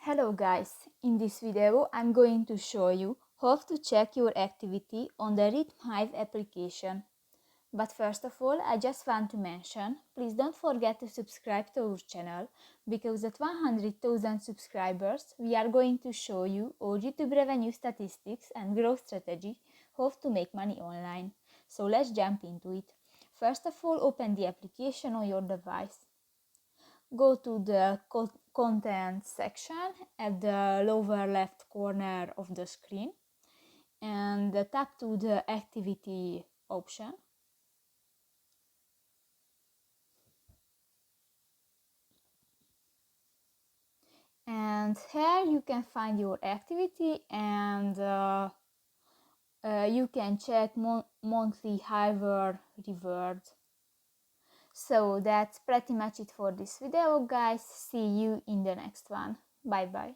Hello guys, in this video I'm going to show you how to check your activity on the RHYTHM HIVE application. But first of all, I just want to mention, please don't forget to subscribe to our channel, because at 100,000 subscribers we are going to show you our YouTube revenue statistics and growth strategy, how to make money online. So let's jump into it. First of all, open the application on your device. Go to the content section at the lower left corner of the screen and tap to the activity option. And here you can find your activity and you can check monthly Hive rewards. So that's pretty much it for this video, guys. See you in the next one. Bye bye.